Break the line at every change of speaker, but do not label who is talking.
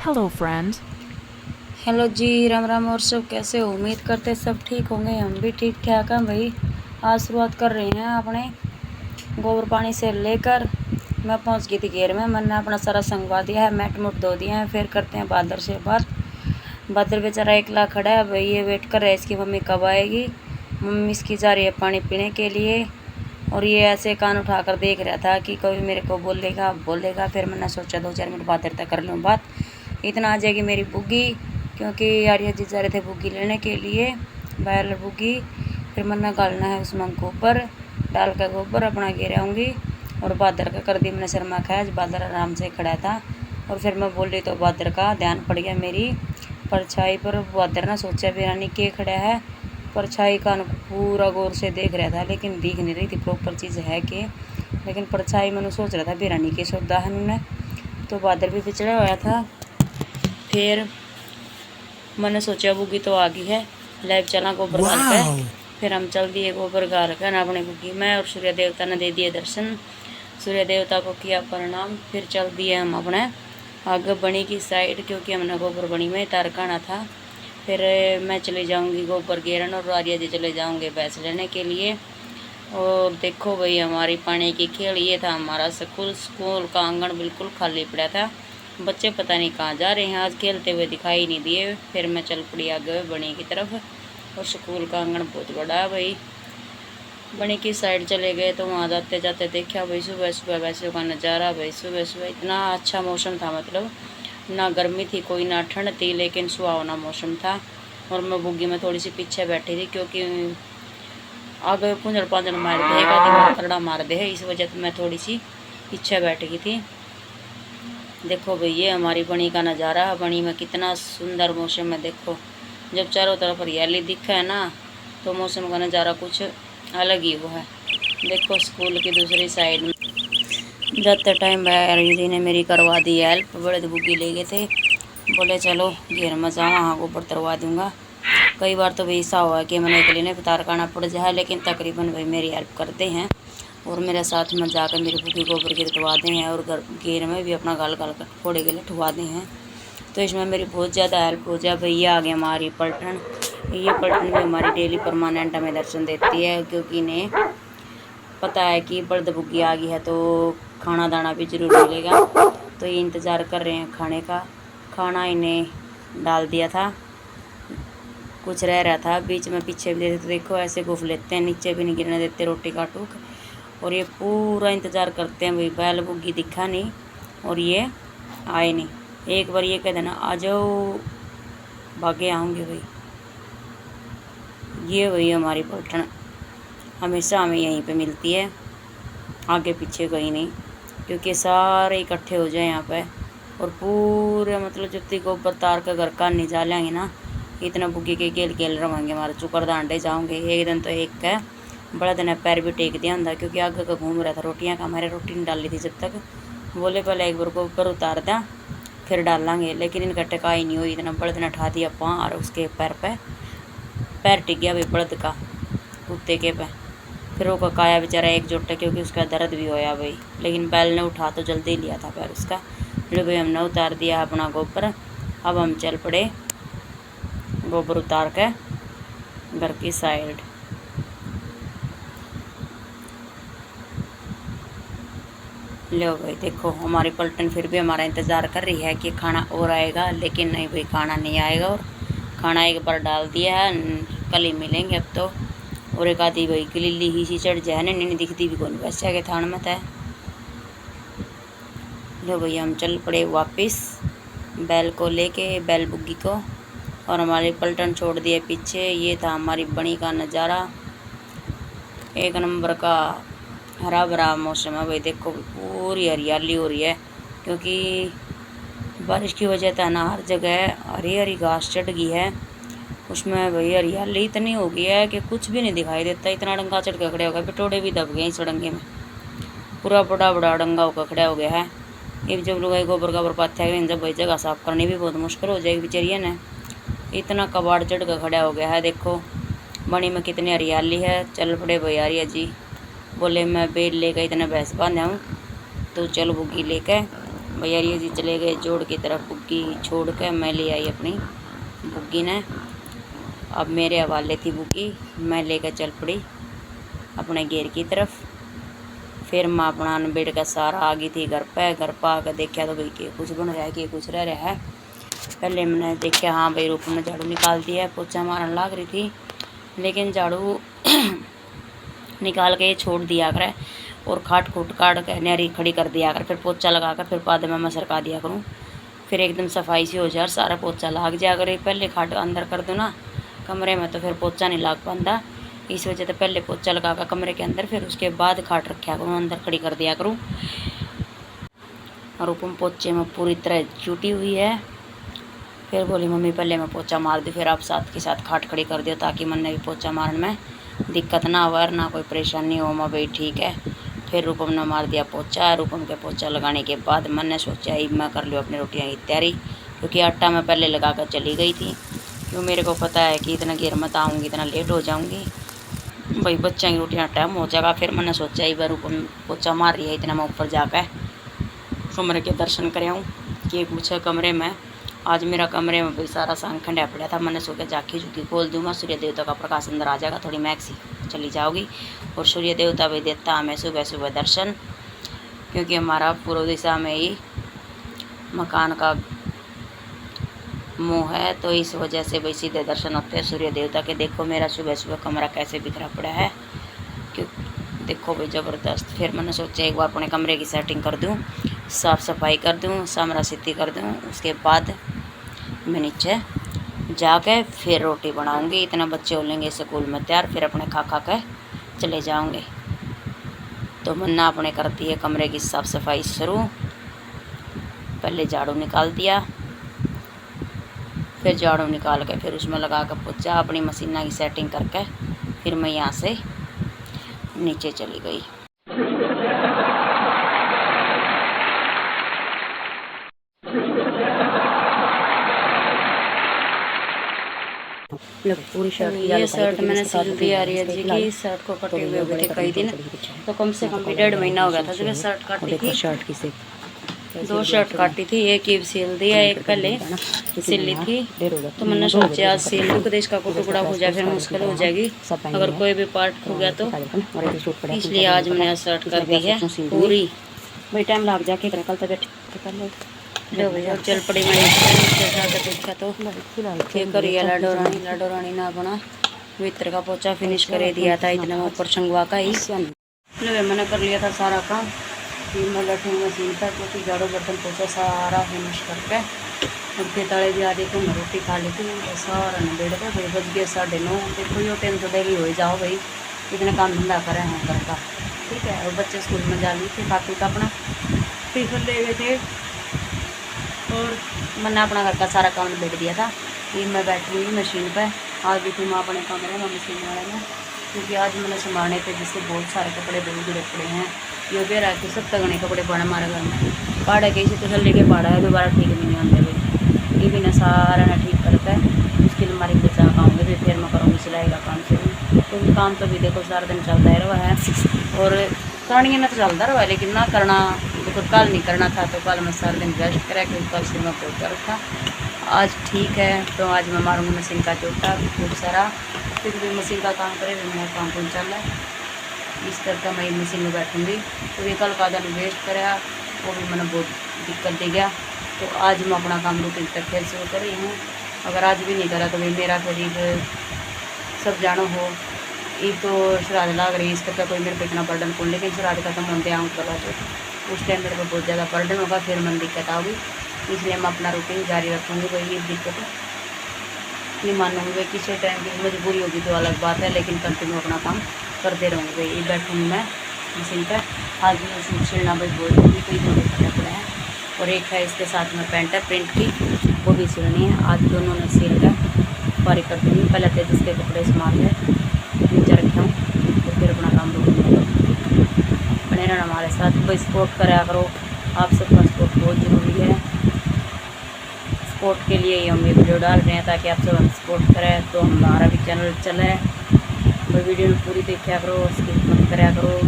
Hello, friend.
Hello जी, राम राम। और सब कैसे हो? उम्मीद करते सब ठीक होंगे। हम भी ठीक ठाक हैं भाई। आज शुरुआत कर रहे हैं अपने गोबर पानी से लेकर। मैं पहुंच गई थी घेर में। मैंने अपना सारा संगवा दिया है, मैट मुट धो दिया है। फिर करते हैं बादर से बात। बादर बेचारा एकला खड़ा है भाई, ये वेट कर रहा है इसकी मम्मी कब आएगी। मम्मी इसकी जा रही है पानी पीने के लिए, और ये ऐसे कान उठाकर देख रहा था कि कभी मेरे को बोलेगा। फिर मैंने सोचा 2-4 मिनट बादर तक कर लूँ बात, इतना आ जाएगी मेरी बुग्गी। क्योंकि आर्या जी जा रहे थे बुग्गी लेने के लिए, बैल बुग्गी। फिर मैंने गालना है उसमें गोबर डाल कर, गोबर अपना गिराऊँगी। और बादर का कर दी मैंने शर्मा खैज। बादर आराम से खड़ा था, और फिर मैं बोली तो बादर का ध्यान पड़ गया मेरी परछाई पर। बादर ना सोचा बिरानी के खड़ा है, परछाई का पूरा गौर से देख रहा था, लेकिन दिख नहीं रही थी प्रॉपर चीज़ है कि। लेकिन परछाई मैंने सोच रहा था बिरानी के सौदा है उन्होंने। तो बादर भी पिछड़ा हुआ था। फिर मैंने सोचा बुग्गी तो आ गई है, लाइव चला गोबर गाल के। फिर हम चल दिए गोबर गाल कर ना अपने बुग्गी में, और सूर्य देवता ने दे दिए दर्शन। सूर्य देवता को किया प्रणाम। फिर चल दिए हम अपने आगे बनी की साइड, क्योंकि हमने गोबर बनी में तारकाना था। फिर मैं चले जाऊंगी गोबर गेरन, और आर्या जी चले जाऊंगे भैंस लेने के लिए। और देखो भाई हमारी पानी की खेल ये था। हमारा स्कूल का आंगन बिल्कुल खाली पड़ा था। बच्चे पता नहीं कहाँ जा रहे हैं, आज खेलते हुए दिखाई नहीं दिए। फिर मैं चल पड़ी आगे बनी की तरफ, और स्कूल का आंगन बहुत बड़ा है भाई। बनी की साइड चले गए तो वहाँ जाते जाते देखा भाई सुबह सुबह भैंसों का नज़ारा। भाई सुबह सुबह इतना अच्छा मौसम था, मतलब ना गर्मी थी कोई ना ठंड थी, लेकिन सुहावना मौसम था। और मैं बुग्गी में थोड़ी सी पीछे बैठी थी, क्योंकि आगे कुंजड़ पांजड़ मार दे, एक दीवार करड़ा मार दे, इस वजह से मैं थोड़ी सी पीछे बैठ गई थी। देखो भाई ये हमारी बनी का नज़ारा। बनी में कितना सुंदर मौसम है। देखो जब चारों तरफ हरियाली दिखा है ना, तो मौसम का नज़ारा कुछ अलग ही वो है। देखो स्कूल की दूसरी साइड में जाते टाइम जी ने मेरी करवा दी हेल्प। बड़े बुग्गी ले गए थे, बोले चलो घेर में जाओ, वहाँ ऊपर तरवा दूँगा। कई बार तो भाई ऐसा हुआ है कि मैंने अकेले ने तार काना पड़ जाए, लेकिन तकरीबन भाई मेरी हेल्प करते हैं, और मेरे साथ में जाकर मेरी बुग्गी गोबर गिरवाते हैं, और घेर में भी अपना गाल गाल कर फोड़े के लटवाते हैं। तो इसमें मेरी बहुत ज़्यादा हेल्प हो जाए। भैया आ गई हमारी पलटन। ये पलटन भी हमारी डेली परमानेंट हमें दर्शन देती है, क्योंकि इन्हें पता है कि बल्द बुग्गी आ गई है तो खाना दाना भी जरूर मिलेगा। तो ये इंतज़ार कर रहे हैं खाने का। खाना इन्हें डाल दिया था, कुछ रह रहा था बीच में, पीछे भी देते तो देखो ऐसे गुफ लेते हैं, नीचे भी नहीं गिरने देते रोटी का टूक। और ये पूरा इंतज़ार करते हैं भाई। बैल बुग्गी दिखा नहीं और ये आए नहीं। एक बार ये कह देना आ जाओ, भागे आऊँगे भाई। ये वही हमारी पलटन हमेशा हमें यहीं पे मिलती है, आगे पीछे कहीं नहीं, क्योंकि सारे इकट्ठे हो जाए यहाँ पे। और पूरे मतलब जब तक गोबर तार का घर का नहीं जा लेंगे ना, इतना बुग्गी के खेल खेल रवांगे। हमारे चुकर दांडे जाओगे एक दिन तो एक है बड़ा दिन है, पैर भी टेक दिया होंगे, क्योंकि आगे का घूम रहा था रोटियां का। हमारे रोटी नहीं डाली थी जब तक। बोले पहले एक बार को ऊपर उतार दें फिर डालेंगे, लेकिन इनका टिकाई नहीं हुई। इतना बड़द ने उठा दिया पाँ, और उसके पैर टिक गया भाई बड़द का कुत्ते के पे। फिर वो काया बेचारा एकजुट है, क्योंकि उसका दर्द भी होया भाई। लेकिन बैल ने उठा तो जल्दी लिया था पैर उसका। फिर भाई हमने उतार दिया अपना गोबर। अब हम चल पड़े गोबर उतार के घर की साइड। लो भाई देखो हमारी पलटन फिर भी हमारा इंतज़ार कर रही है कि खाना और आएगा, लेकिन नहीं भाई खाना नहीं आएगा। और खाना एक बार डाल दिया है, कल ही मिलेंगे अब तो। और एक आधी भाई गिल्ली ही सी चढ़ जाए, नहीं दिखती भी कौन वैसे के थान मत है। लो भैया हम चल पड़े वापस बैल को लेके, बैल बुग्गी को, और हमारी पलटन छोड़ दिए पीछे। ये था हमारी बनी का नज़ारा, एक नंबर का हरा भरा मौसम है भाई। देखो पूरी हरियाली हो रही है, क्योंकि बारिश की वजह से ना हर जगह हरी हरी घास चढ़ गई है। उसमें भाई हरियाली इतनी हो गई है कि कुछ भी नहीं दिखाई देता। इतना डंगा चढ़ के खड़े हो गए, पिटोड़े भी दब गए इस डंगे में। पूरा बड़ा बड़ा डंगा होकर खड़ा हो गया है। ये जब लोग गोबर का बर्बाद थे, जब भाई जगह साफ करनी भी बहुत मुश्किल हो जाएगी बेचारिया ने। इतना कबाड़ चढ़ कर खड़ा हो गया है। देखो बनी में कितनी हरियाली है। चल पड़े भाई आर्या जी, बोले मैं बेल लेकर इतना भैंस बांधा हूँ, तो चल बुग्गी लेकर भैया जी चले गए जोड़ की तरफ, बुग्गी छोड़ के मैं ले आई अपनी बुग्गी ने। अब मेरे हवाले थी बुग्गी, मैं लेकर चल पड़ी अपने घेर की तरफ। फिर मैं अपना बेड का सारा आ गई थी घर पर आकर देखा तो भाई कि कुछ बन रहा है कि कुछ रह रहा है। पहले मैंने देखा हाँ भाई रूप ने झाड़ू निकाल दिया है, पोछा मारने लग रही थी लेकिन झाड़ू निकाल के छोड़ दिया कर और खाट खूट काट के नहरी खड़ी कर दिया कर, फिर पोछा लगा कर फिर बाद में मैं सरका दिया करूँ। फिर एकदम सफाई सी हो जाए, सारा पोछा लाग जाया करे। पहले खाट अंदर कर दूँ ना कमरे में तो फिर पोछा नहीं लाग पाता, इस वजह से पहले पोछा लगा कर कमरे के अंदर, फिर उसके बाद खाट रखा करूँ, अंदर खड़ी कर दिया करूँ। और ऊपर पोछे में पूरी तरह जुटी हुई है। फिर बोली मम्मी पहले मैं पोछा मार दी, फिर आप साथ के साथ खाट खड़ी कर दियो ताकि मन ने भी पोछा मारने में दिक्कत ना हो और ना कोई परेशानी हो। मैं भाई ठीक है। फिर रूपम ने मार दिया पोछा। रूपम के पोछा लगाने के बाद मन ने सोचा ही मैं कर लूँ अपनी रोटियां की तैयारी, क्योंकि आटा मैं पहले लगा कर चली गई थी, क्यों मेरे को पता है कि इतना घेर मत आऊँगी, इतना लेट हो जाऊँगी भाई, बच्चा की रोटियां टाइम हो जाएगा। फिर मैंने सोचा ही बार रूपम पोछा मार रही है, इतना मैं ऊपर जाकर कमरे के दर्शन कर आऊँ कि पूछा कमरे में। आज मेरा कमरे में भी सारा सांग खंडा पड़ा था, मैंने सोचा झाँकी झुकी खोल दूँगा, सूर्य देवता का प्रकाश अंदर आ जाएगा, थोड़ी महक सी चली जाओगी और सूर्य देवता भी देता हमें सुबह सुबह दर्शन, क्योंकि हमारा पूर्व दिशा में ही मकान का मुँह है, तो इस वजह से भाई सीधे दर्शन होते हैं सूर्य देवता के। देखो मेरा सुबह सुबह कमरा कैसे बिखरा पड़ा है, क्यों देखो भाई ज़बरदस्त। फिर मैंने सोचा एक बार अपने कमरे की सेटिंग कर दूँ, साफ़ सफाई कर दूँ, सामरा सिद्धि कर दूँ, उसके बाद मैं नीचे जाके फिर रोटी बनाऊँगी। इतना बच्चे हो लेंगे स्कूल में तैयार, फिर अपने खा के चले जाऊँगे। तो मन्ना अपने करती है कमरे की साफ़ सफाई शुरू। पहले झाड़ू निकाल दिया, फिर झाड़ू निकाल के फिर उसमें लगा कर पोछा, अपनी मशीना की सेटिंग करके फिर मैं यहाँ से नीचे चली गई।
पूरी शर्ट
ये शर्ट मैंने सिल दी आ रही है जी की, शर्ट को कटे हुए थे कई दिन, तो कम से कम भी 1.5 महीना हो गया था जब शर्ट काटी थी।
शर्ट की से
2 शर्ट काटी थी, एक ही सिल दी है, एक पहले सिली थी। तो मैंने सोचा आज सिल लूँ, देश का टुकड़ा हो जाए फिर मुश्किल हो जाएगी अगर कोई भी पार्ट खो गया तो, इसलिए आज मैंने शर्ट कर दी है पूरी।
भाई टाइम लग जाके कल तक कर लो।
लो भैया चल पड़ी, मैंने नीचे जाकर देखा तो क्या करिए लाडो रानी ना अपना भीतर का पोछा फिनिश करे दिया था, इतना ऊपर छंगवा का ही। लो मैंने कर लिया था सारा काम, फिर मैं बैठी मशीन पर, क्योंकि झाड़ू बर्तन पोछा सारा फिनिश करके उनके तले भी आधी तो मैं रोटी खा ली थी सारा नबेड़ का। फिर बज गए 9:30। देखो यो टाइम तो डेली हो जाओ भाई, इतना काम धंधा करें हैं घर का, ठीक है। और बच्चे स्कूल में जा रही थे, बाकी का अपना टिफिन ले गए थे और मैंने अपना घर का सारा काम निबेड़ दिया था। फिर मैं बैठी हुई मशीन पर, आज भी थी मैं अपने कमरे में मशीन वाले में, क्योंकि आज मैंने संभालने थे जिससे बहुत सारे कपड़े बहुत जुड़े पड़े हैं। ये भी रहा कि 7 गणे कपड़े पड़े हमारे घर में, पाड़ा के इसी तो लेके पाड़ा है, दोबारा ठीक भी नहीं आते भाई। ये भी ना सारा ना ठीक करके उसकी अलमारी में बचा पाऊँगी, फिर मैं करूँगी सिलाई का काम शुरू। तो काम तो भी देखो सारा दिन चलता ही रहा है, और कहानियाँ ना तो चलता रहा है, लेकिन ना करना देखो कल नहीं करना था, तो कल मैं सारा दिन रेस्ट करा, क्योंकि कल सिर में बहुत दर्द था। आज ठीक है, तो आज मैं मारूँगी मशीन का चोटा खूब सारा, फिर भी मशीन का काम करे, मेरा काम कौन चल रहा है, इस करके मैं मशीन में बैठूँगी। तो ये कल का दिन वेस्ट कराया, वो भी मैंने बहुत दिक्कत दे गया। तो आज मैं अपना काम रूटीन तक फिर शुरू कर रही हूँ। अगर आज भी नहीं करा तो भाई मेरा करीब सब जानो हो, ये तो श्राद्ध लाग रही है, इस करके कोई मेरे पे इतना बर्डन कौन, लेकिन श्राद्ध खत्म होते आऊँ करवा तो उस टाइम मेरे को बहुत ज़्यादा बर्डन होगा, फिर मन दिक्कत आऊगी। इसलिए मैं अपना रूटीन जारी रखूँगी। भाई ये दिक्कत नहीं मानूँगी भाई, किसी टाइम की मजबूरी होगी तो अलग बात है, लेकिन कंटिन्यू अपना काम करते रहूँगी। भाई ये बैठूँगी मैं मशीन पर, आज मैं सूट सिलना भाई बोल दूँगी, तो ये कपड़े पड़े हैं, और एक है इसके साथ में पैंट है प्रिंट की, वो भी सिलनी है। आज दोनों ने सिल कर पारी कर दूँगी। पहले तो जिसके कपड़े संभाल के नीचे रखे हूँ, तो फिर अपना काम रूटीन बने रहना हमारे साथ। भाई सपोर्ट करा करो, आप सबका सपोर्ट बहुत ज़रूरी है। सपोर्ट के लिए ही हम ये वीडियो डाल रहे हैं, ताकि आप सब हम सपोर्ट करें तो हमारा भी चैनल चले। भाई वीडियो पूरी देखा करो, स्किप मत करा करो।